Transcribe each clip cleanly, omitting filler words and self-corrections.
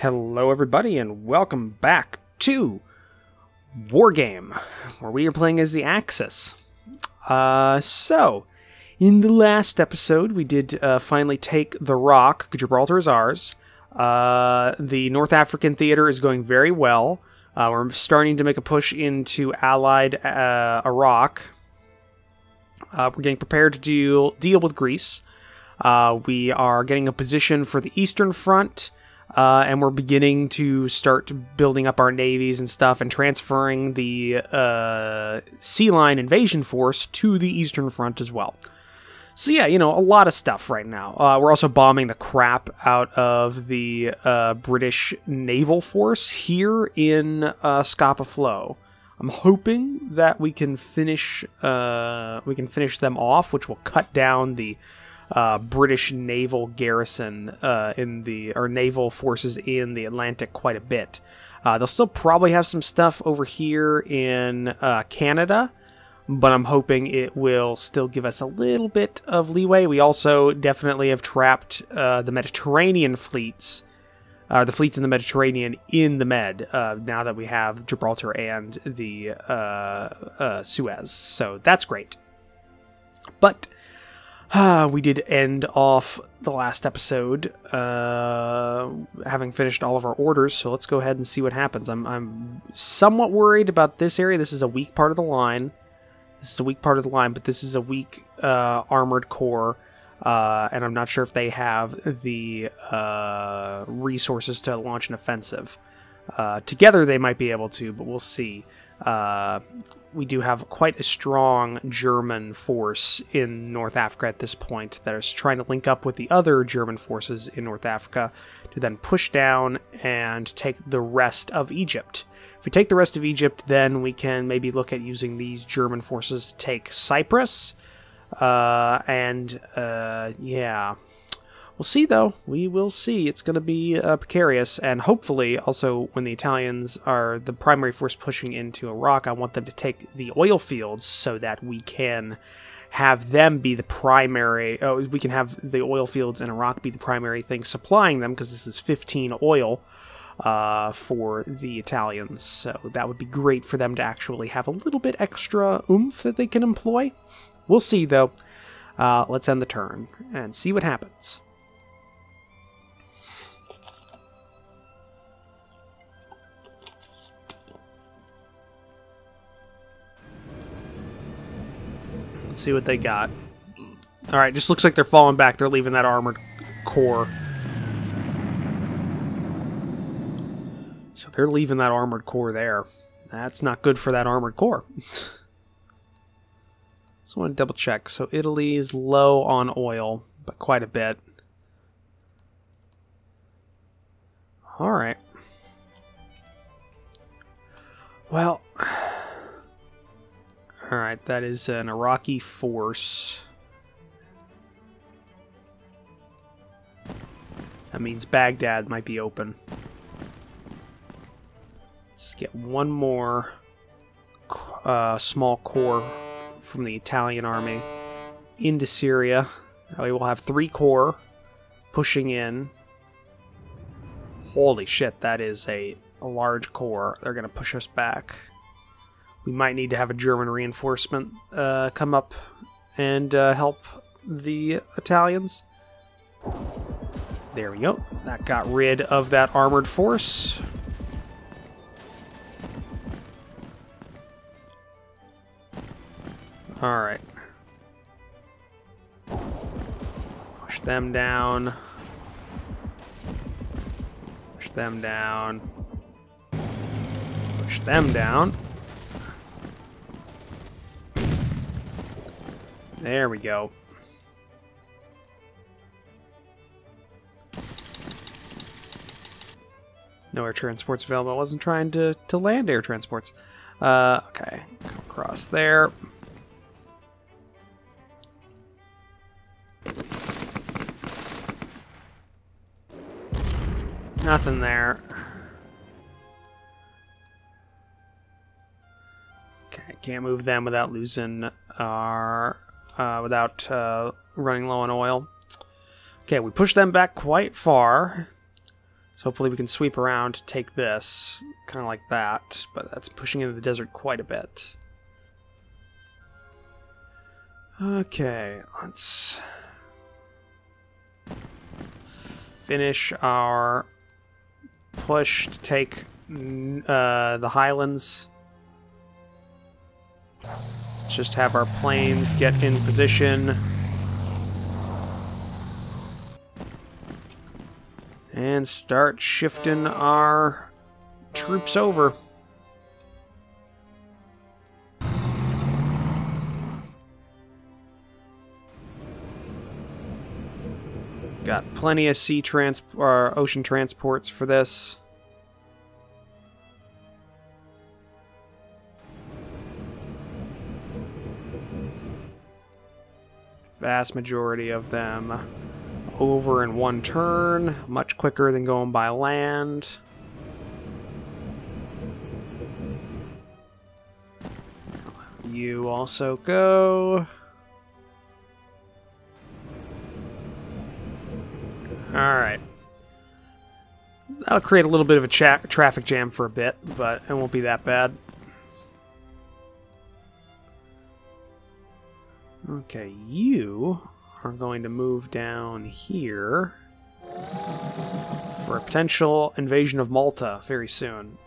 Hello everybody and welcome back to Wargame, where we are playing as the Axis. So, in the last episode we did finally take the Rock. Gibraltar is ours. The North African theater is going very well. We're starting to make a push into Allied Iraq. We're getting prepared to deal with Greece. We are getting a position for the Eastern Front. And we're beginning to start building up our navies and stuff and transferring the Sea Line invasion force to the Eastern Front as well. So yeah, you know, a lot of stuff right now. We're also bombing the crap out of the British naval force here in Scapa Flow. I'm hoping that we can finish them off, which will cut down the British naval garrison naval forces in the Atlantic quite a bit. They'll still probably have some stuff over here in Canada, but I'm hoping it will still give us a little bit of leeway. We also definitely have trapped the Mediterranean fleets, the fleets in the Mediterranean in the Med, now that we have Gibraltar and the Suez. So that's great. But we did end off the last episode having finished all of our orders, so let's go ahead and see what happens. I'm somewhat worried about this area. This is a weak part of the line. But this is a weak armored core, and I'm not sure if they have the resources to launch an offensive. Together they might be able to, but we'll see. We do have quite a strong German force in North Africa at this point that is trying to link up with the other German forces in North Africa to then push down and take the rest of Egypt. If we take the rest of Egypt, then we can maybe look at using these German forces to take Cyprus. Yeah. We'll see, though. We will see. It's going to be precarious, and hopefully, also, when the Italians are the primary force pushing into Iraq, I want them to take the oil fields so that we can have them be the primary... we can have the oil fields in Iraq be the primary thing supplying them, because this is 15 oil for the Italians. So that would be great for them to actually have a little bit extra oomph that they can employ. We'll see, though. Let's end the turn and see what happens. Let's see what they got. Alright, just looks like they're falling back. They're leaving that armored core. So they're leaving that armored core there. That's not good for that armored core. So I want to double check. So Italy is low on oil, but quite a bit. Alright. Well... Alright, that is an Iraqi force. That means Baghdad might be open. Let's get one more small corps from the Italian army into Syria. That way we'll have 3 corps pushing in. Holy shit, that is a large corps. They're going to push us back. We might need to have a German reinforcement come up and help the Italians. There we go. That got rid of that armored force. Alright. Push them down. Push them down. Push them down. There we go. No air transports available. I wasn't trying to land air transports. Okay. Come across there. Nothing there. Okay, can't move them without losing our... without running low on oil. Okay, we pushed them back quite far. So hopefully we can sweep around to take this, kind of like that, but that's pushing into the desert quite a bit. Okay, let's finish our push to take the Highlands. Let's just have our planes get in position. And start shifting our troops over. Got plenty of ocean transports for this. Vast majority of them over in one turn, much quicker than going by land. You also go. Alright. That'll create a little bit of a traffic jam for a bit, but it won't be that bad. Okay, you are going to move down here for a potential invasion of Malta very soon.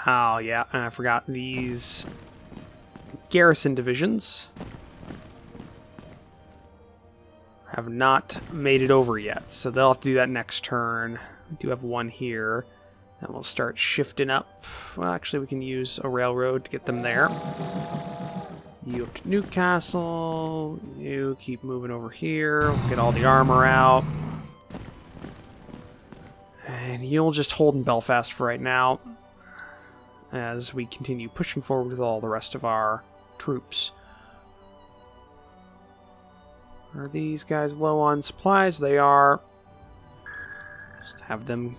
Oh, yeah, and I forgot these garrison divisions have not made it over yet, so they'll have to do that next turn. We do have one here. And we'll start shifting up. Well, actually, we can use a railroad to get them there. You up to Newcastle. You keep moving over here. We'll get all the armor out. And you'll just hold in Belfast for right now, as we continue pushing forward with all the rest of our troops. Are these guys low on supplies? They are. Just have them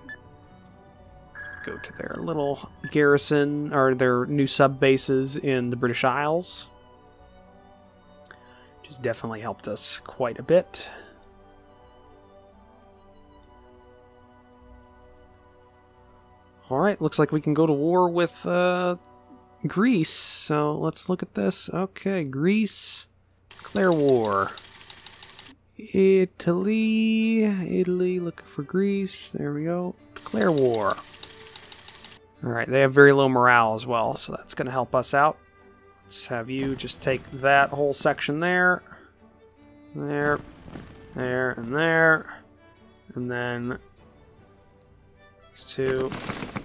go to their little garrison, or their new sub bases in the British Isles, which has definitely helped us quite a bit. Alright, looks like we can go to war with Greece, so let's look at this. Okay, Greece, declare war. Italy, looking for Greece, there we go, declare war. Alright, they have very low morale as well, so that's going to help us out. Let's have you just take that whole section there. There, there, and there. And then these two.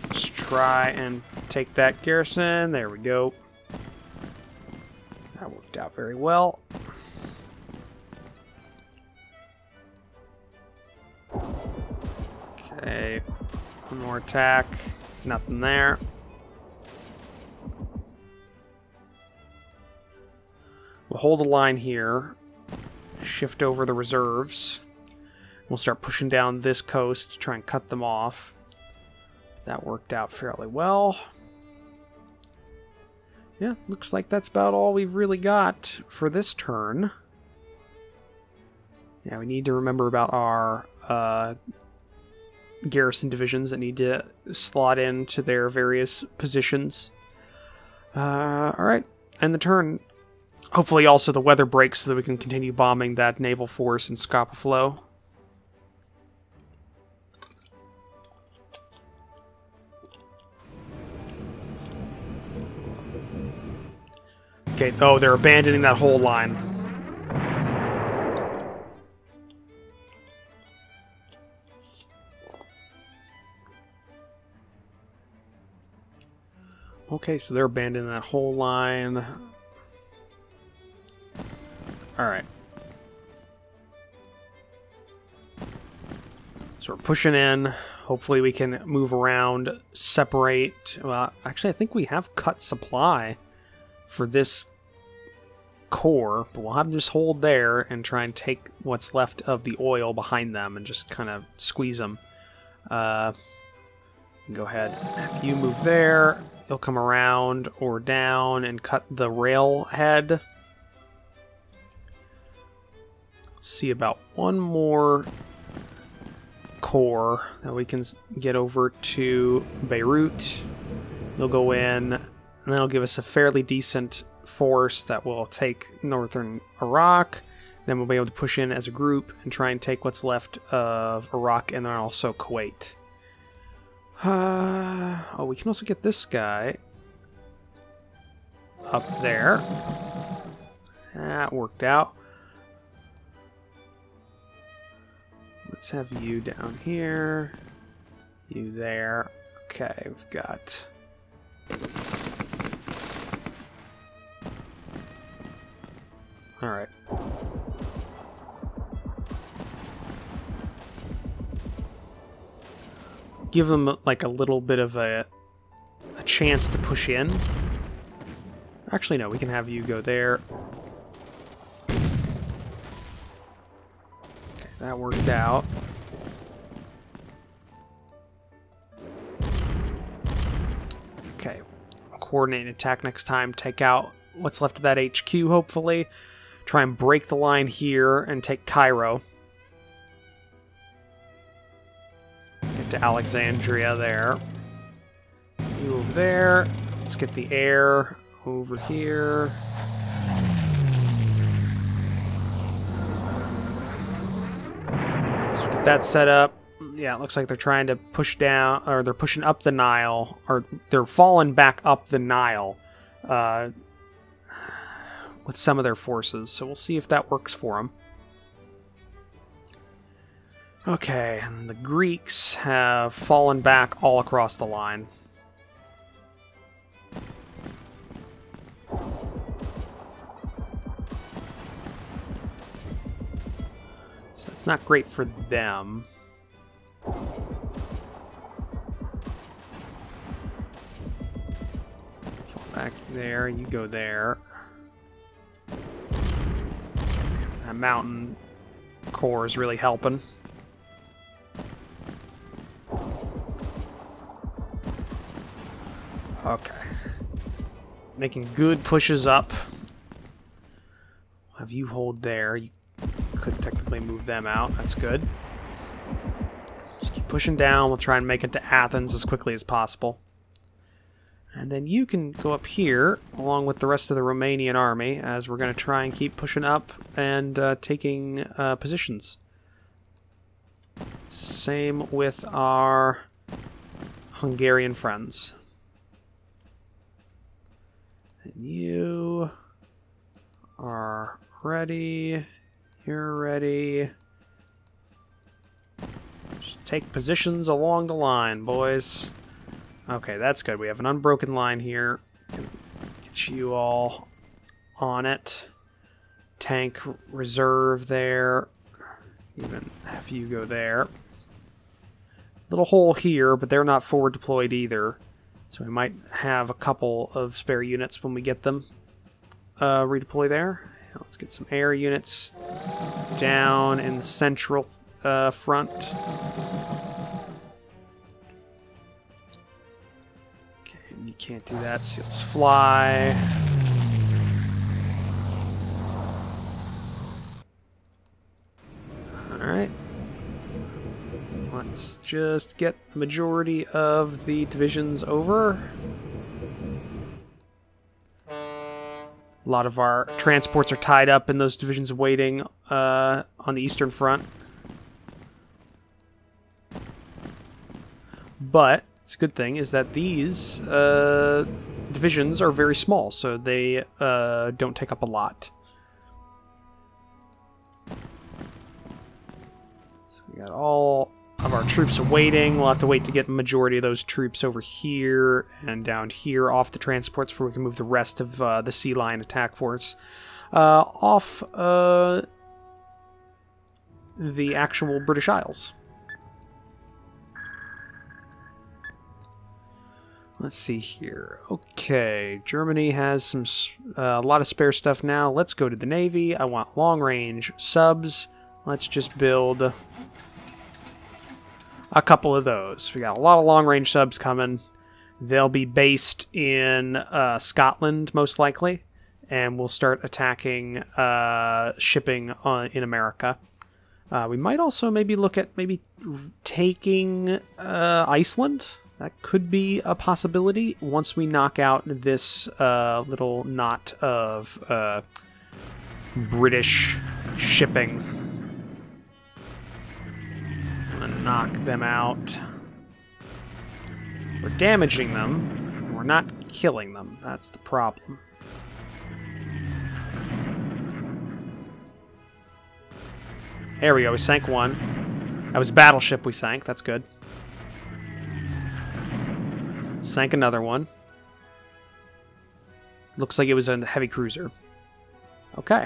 Let's try and take that garrison. There we go. That worked out very well. Okay, one more attack. Nothing there. We'll hold a line here. Shift over the reserves. We'll start pushing down this coast to try and cut them off. That worked out fairly well. Yeah, looks like that's about all we've really got for this turn. Yeah, we need to remember about our garrison divisions that need to slot into their various positions. Alright, end the turn. Hopefully also the weather breaks so that we can continue bombing that naval force in Scapa Flow. Okay, oh, they're abandoning that whole line. Okay, so they're abandoning that whole line. Alright. So we're pushing in. Hopefully we can move around, separate. Well, actually, I think we have cut supply for this core, but we'll have to just hold there and try and take what's left of the oil behind them and just kind of squeeze them. Go ahead. If you move there, you'll come around or down and cut the rail head. Let's see about one more corps that we can get over to Beirut. They'll go in, and that'll give us a fairly decent force that will take northern Iraq. Then we'll be able to push in as a group and try and take what's left of Iraq and then also Kuwait. Oh, we can also get this guy up there. That worked out. Let's have you down here. You there. Okay, we've got... Alright. Give them like a little bit of a chance to push in. Actually, no, we can have you go there. Okay, that worked out. Okay, coordinate an attack next time. Take out what's left of that HQ, hopefully. Try and break the line here and take Cairo. Get to Alexandria there. You over there. Let's get the air over here. So get that set up. Yeah, it looks like they're trying to push down, or they're pushing up the Nile, or they're falling back up the Nile with some of their forces. So we'll see if that works for them. Okay, and the Greeks have fallen back all across the line. So that's not great for them. Fall back there, you go there. That mountain core is really helping. Okay. Making good pushes up. Have you hold there. You could technically move them out. That's good. Just keep pushing down. We'll try and make it to Athens as quickly as possible. And then you can go up here, along with the rest of the Romanian army, as we're going to try and keep pushing up and taking positions. Same with our Hungarian friends. And you are ready. You're ready. Just take positions along the line, boys. Okay, that's good. We have an unbroken line here. Can get you all on it. Tank reserve there. Even have you go there. Little hole here, but they're not forward deployed either. So we might have a couple of spare units when we get them. Redeploy there. Let's get some air units down in the central front. Okay, you can't do that, so you'll just fly. Alright. Let's just get the majority of the divisions over. A lot of our transports are tied up in those divisions waiting on the Eastern Front. But it's a good thing is that these divisions are very small, so they don't take up a lot. So we got all of our troops are waiting. We'll have to wait to get the majority of those troops over here and down here off the transports before we can move the rest of the Sea Lion attack force off the actual British Isles. Let's see here. Okay, Germany has a lot of spare stuff now. Let's go to the Navy. I want long-range subs. Let's just build a couple of those. We got a lot of long-range subs coming. They'll be based in Scotland, most likely. and we'll start attacking shipping in America. We might also maybe look at taking Iceland. That could be a possibility once we knock out this little knot of British shipping. I'm gonna knock them out. We're damaging them. We're not killing them. That's the problem. There we go. We sank one. That was a battleship we sank. That's good. Sank another one. Looks like it was a heavy cruiser. Okay.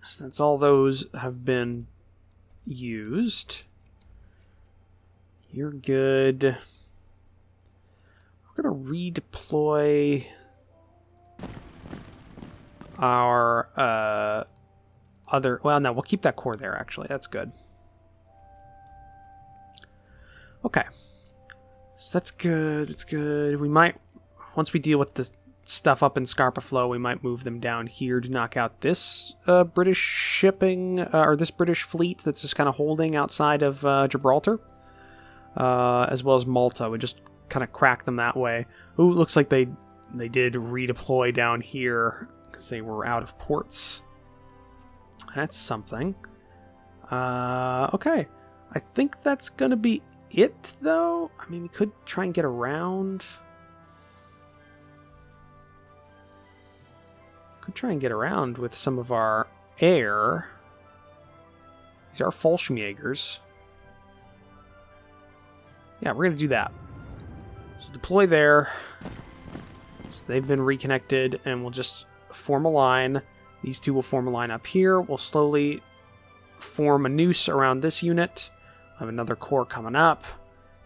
So that's all those have been used. You're good. We're going to redeploy our other... Well, no, we'll keep that core there, actually. That's good. Okay. So that's good. It's good. We might... Once we deal with the stuff up in Scarpa Flow, we might move them down here to knock out this British shipping... or this British fleet that's just kind of holding outside of Gibraltar. As well as Malta. We just kind of crack them that way. Ooh, looks like they did redeploy down here because they were out of ports. That's something. Okay. I think that's going to be it, though. I mean, we could try and get around. Could try and get around with some of our air. These are Fallschirmjägers. Yeah, we're going to do that. So deploy there. So they've been reconnected, and we'll just form a line. These two will form a line up here. We'll slowly form a noose around this unit. We'll have another core coming up.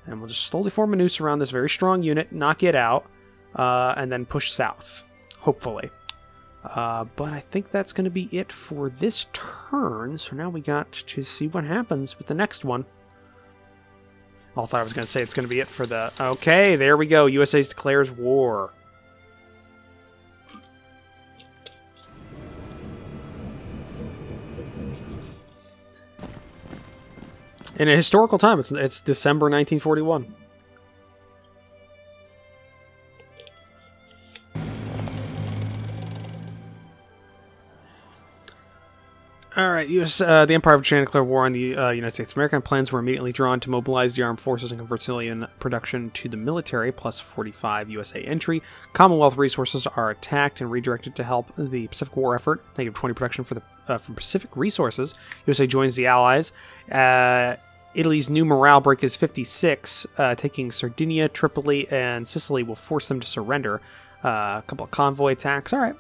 And we'll just slowly form a noose around this very strong unit, knock it out, and then push south, hopefully. But I think that's going to be it for this turn. So now we got to see what happens with the next one. I thought I was going to say it's going to be it for the... Okay, there we go. USA declares war. In a historical time, it's December 1941. All right, the Empire of China declared war on the United States of America. Plans were immediately drawn to mobilize the armed forces and convert civilian production to the military, plus 45 USA entry. Commonwealth resources are attacked and redirected to help the Pacific War effort. Negative 20 production for the from Pacific resources. USA joins the Allies. Italy's new morale break is 56. Taking Sardinia, Tripoli, and Sicily will force them to surrender. A couple of convoy attacks. All right.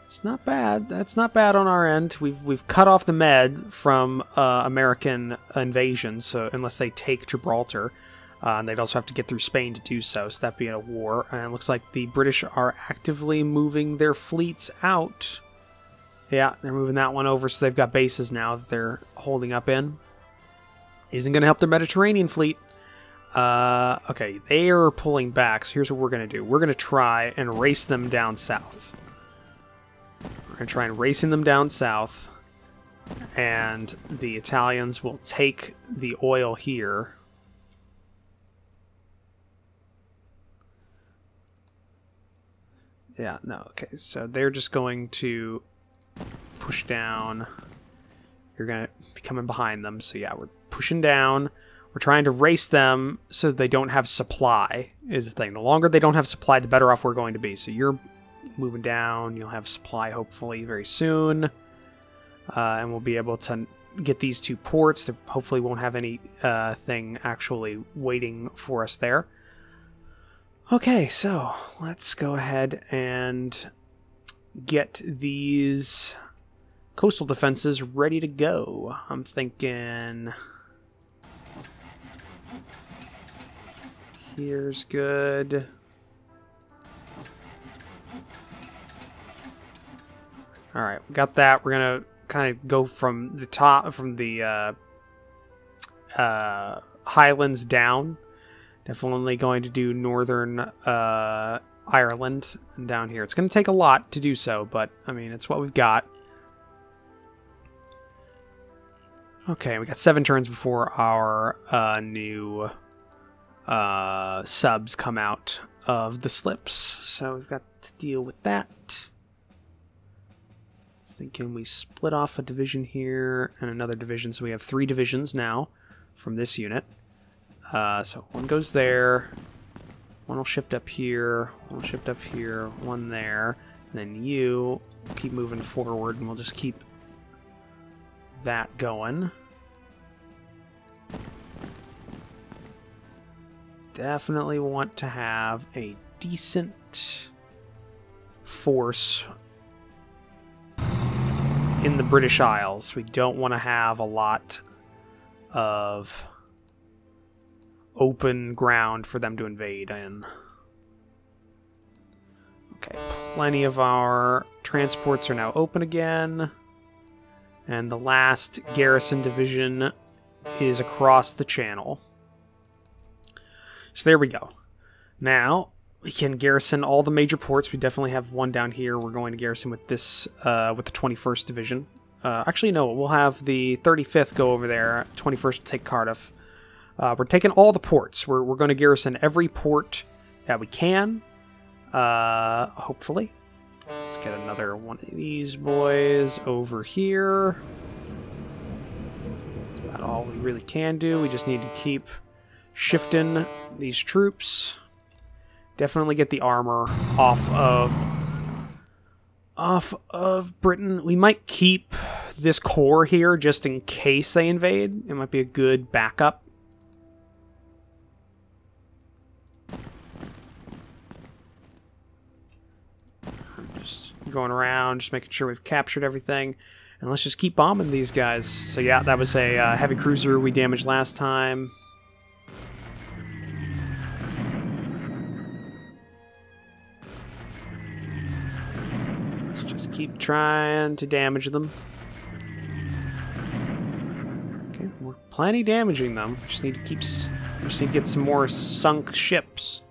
It's not bad. That's not bad on our end. We've cut off the Med from American invasion, so unless they take Gibraltar, and they'd also have to get through Spain to do so. So that'd be a war. And it looks like the British are actively moving their fleets out. Yeah, they're moving that one over, so they've got bases now that they're holding up in. Isn't going to help their Mediterranean fleet. Okay, they are pulling back. So here's what we're going to do. We're going to try and race them down south. We're going to try and racing them down south, and the Italians will take the oil here. Yeah, no, okay, so they're just going to push down. You're going to be coming behind them, so yeah, we're pushing down. We're trying to race them so that they don't have supply, is the thing. The longer they don't have supply, the better off we're going to be. So you're moving down. You'll have supply hopefully very soon. And we'll be able to get these two ports. They hopefully won't have any thing actually waiting for us there. Okay, so let's go ahead and get these coastal defenses ready to go. I'm thinking... Here's good. Alright, we got that. We're going to kind of go from the top, from the highlands down. Definitely going to do Northern Ireland and down here. It's going to take a lot to do so, but, I mean, it's what we've got. Okay, we got 7 turns before our new subs come out of the slips. So we've got to deal with that. Thinking we split off a division here and another division. So we have 3 divisions now from this unit. So one goes there. One will shift up here. One will shift up here. One there. And then you keep moving forward and we'll just keep that going. Definitely want to have a decent force in the British Isles. We don't want to have a lot of open ground for them to invade in. Okay, plenty of our transports are now open again. And the last garrison division is across the channel. So there we go. Now, we can garrison all the major ports. We definitely have one down here we're going to garrison with this, with the 21st Division. Actually, no, we'll have the 35th go over there. 21st will take Cardiff. We're taking all the ports. We're going to garrison every port that we can, hopefully. Let's get another one of these boys over here. That's about all we really can do. We just need to keep shifting these troops. Definitely get the armor off of Britain. We might keep this core here just in case they invade. It might be a good backup. I'm just going around, just making sure we've captured everything. And let's just keep bombing these guys. So yeah, that was a heavy cruiser we damaged last time. Just keep trying to damage them. Okay, we're plenty damaging them. Just need to get some more sunk ships.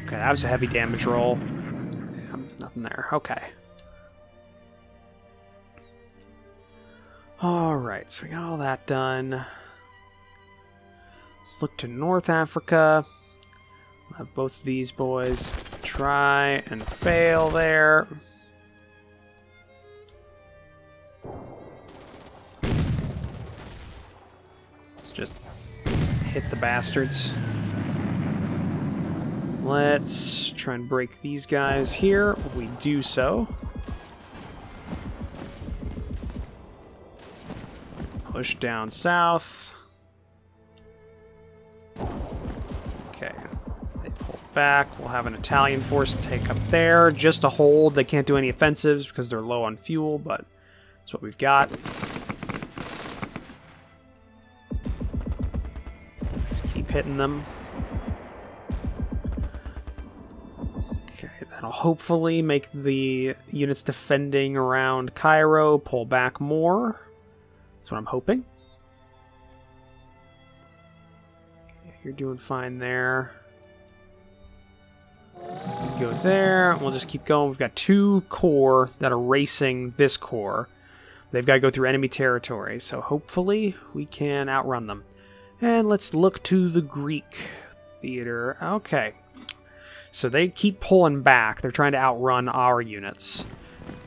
Okay, that was a heavy damage roll. Yeah, nothing there. Okay. Alright, so we got all that done. Let's look to North Africa. We'll have both of these boys try and fail there. Just hit the bastards. Let's try and break these guys here. We do so. Push down south. Okay. They pull back. We'll have an Italian force take up there just to hold. They can't do any offensives because they're low on fuel, but that's what we've got. Hitting them. Okay, that'll hopefully make the units defending around Cairo pull back more. That's what I'm hoping. Okay, you're doing fine there. You go there. We'll just keep going. We've got 2 corps that are racing this corps. They've got to go through enemy territory, so hopefully we can outrun them. And let's look to the Greek theater. Okay. So they keep pulling back. They're trying to outrun our units.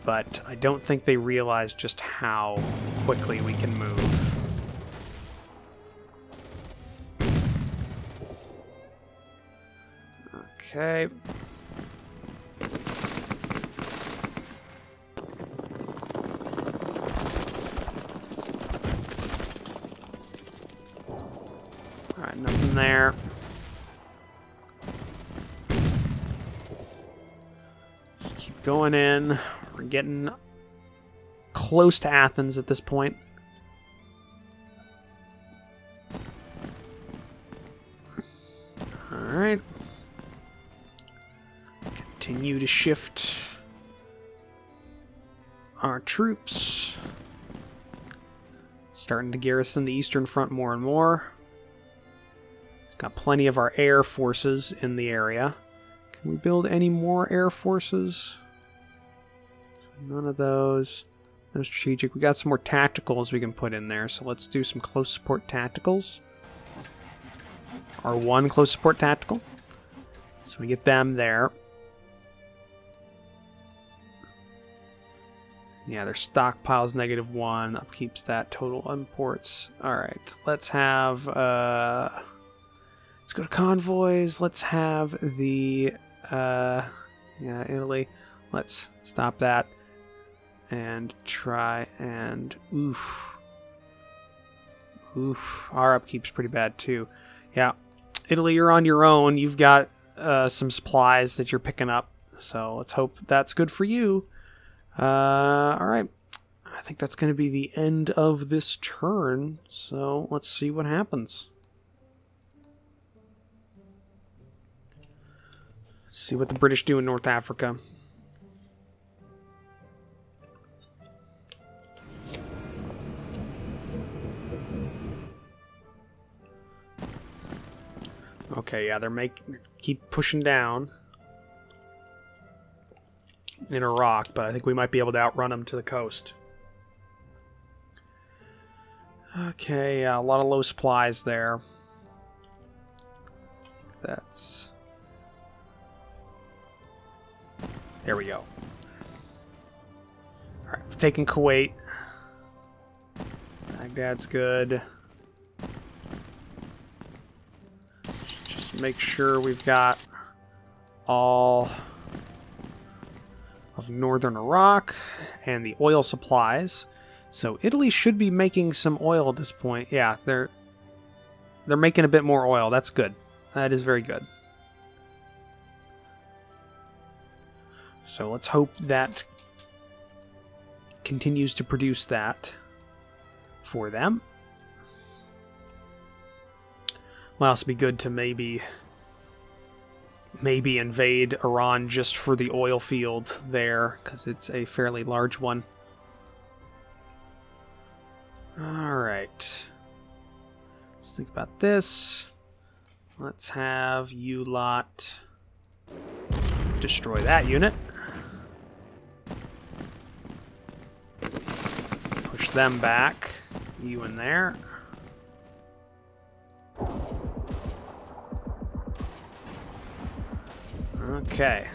But I don't think they realize just how quickly we can move. Okay. Alright, nothing there. Just keep going in. We're getting close to Athens at this point. Alright. Continue to shift our troops. Starting to garrison the Eastern Front more and more. Got plenty of our air forces in the area. Can we build any more air forces? None of those. No strategic. We got some more tacticals we can put in there, so let's do some close support tacticals. Our one close support tactical. So we get them there. Yeah, their stockpile's -1. Upkeeps that. Total imports. Alright, let's have... let's go to convoys. Let's have the... yeah, Italy. Let's stop that. And try and... Oof. Oof. Our upkeep's pretty bad, too. Yeah. Italy, you're on your own. You've got some supplies that you're picking up. So let's hope that's good for you. Alright. I think that's going to be the end of this turn. So let's see what happens. See what the British do in North Africa. Okay, yeah, keep pushing down in Iraq, but I think we might be able to outrun them to the coast. Okay, a lot of low supplies there. That's... There we go. Alright, we've taken Kuwait. Baghdad's good. Just make sure we've got all of northern Iraq and the oil supplies. So Italy should be making some oil at this point. Yeah, they're making a bit more oil. That's good. That is very good. So let's hope that continues to produce that for them. Well, it'd be good to maybe invade Iran just for the oil field there, because it's a fairly large one. Alright. Let's think about this. Let's have you lot destroy that unit. Push them back. You in there. Okay.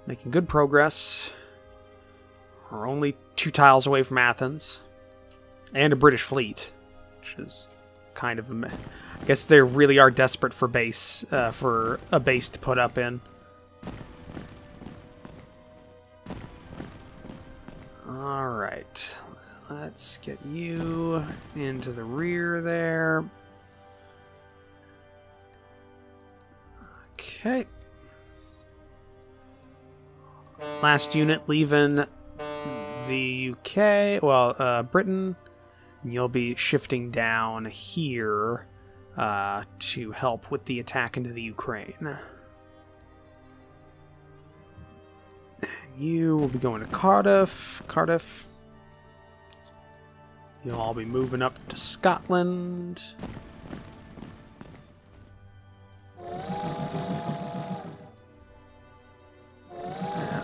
Making good progress. We're only 2 tiles away from Athens. And a British fleet. Which is kind of a... I guess they really are desperate for a base to put up in. Alright. Let's get you into the rear there. Okay. Last unit leaving the UK, well, Britain. You'll be shifting down here to help with the attack into the Ukraine. And you will be going to Cardiff. You'll all be moving up to Scotland.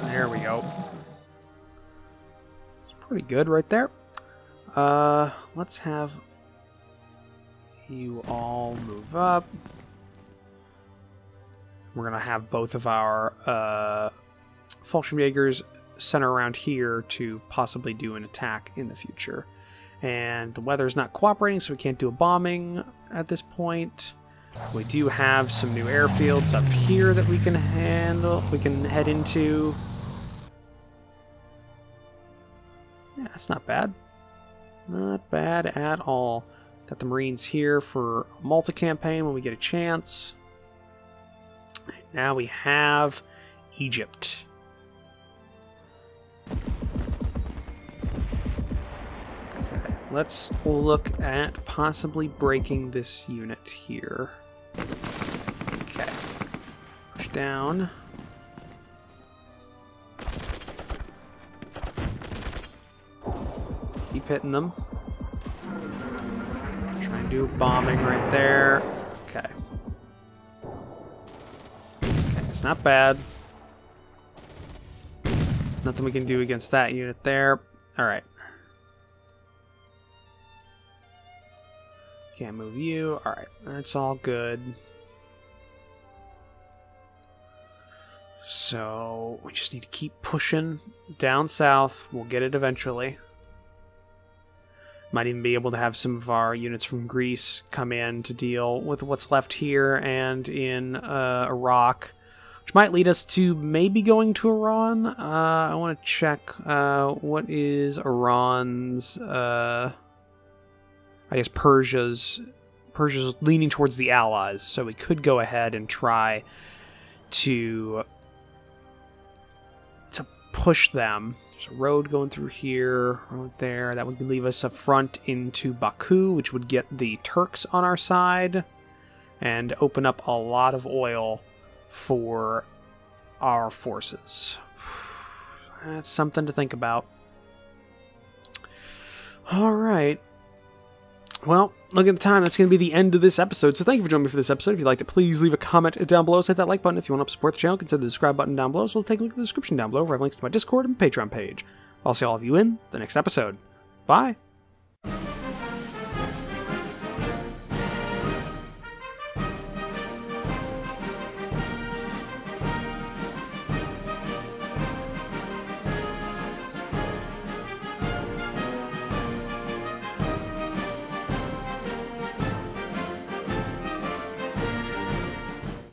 There we go. It's pretty good right there. Let's have you all move up. We're gonna have both of our Fallschirmjägers center around here to possibly do an attack in the future. And the weather's not cooperating, so we can't do a bombing at this point. We do have some new airfields up here that we can handle. We can head into. Yeah, that's not bad. Not bad at all. Got the Marines here for a Malta campaign when we get a chance. Now we have Egypt. Okay, let's look at possibly breaking this unit here. Okay. Push down. Keep hitting them. Try and do bombing right there. Okay. Okay, it's not bad. Nothing we can do against that unit there. Alright. Can't move you. Alright, that's all good. So, we just need to keep pushing down south. We'll get it eventually. Might even be able to have some of our units from Greece come in to deal with what's left here and in Iraq, which might lead us to maybe going to Iran. I want to check what is Iran's, I guess Persia's leaning towards the Allies, so we could go ahead and try to push them. There's a road going through here, road there. That would leave us a front into Baku, which would get the Turks on our side and open up a lot of oil for our forces. That's something to think about. All right. Well, look at the time. That's going to be the end of this episode. So thank you for joining me for this episode. If you liked it, please leave a comment down below. Hit that like button. If you want to support the channel, consider the subscribe button down below. So let's take a look at the description down below, where I have links to my Discord and Patreon page. I'll see all of you in the next episode. Bye.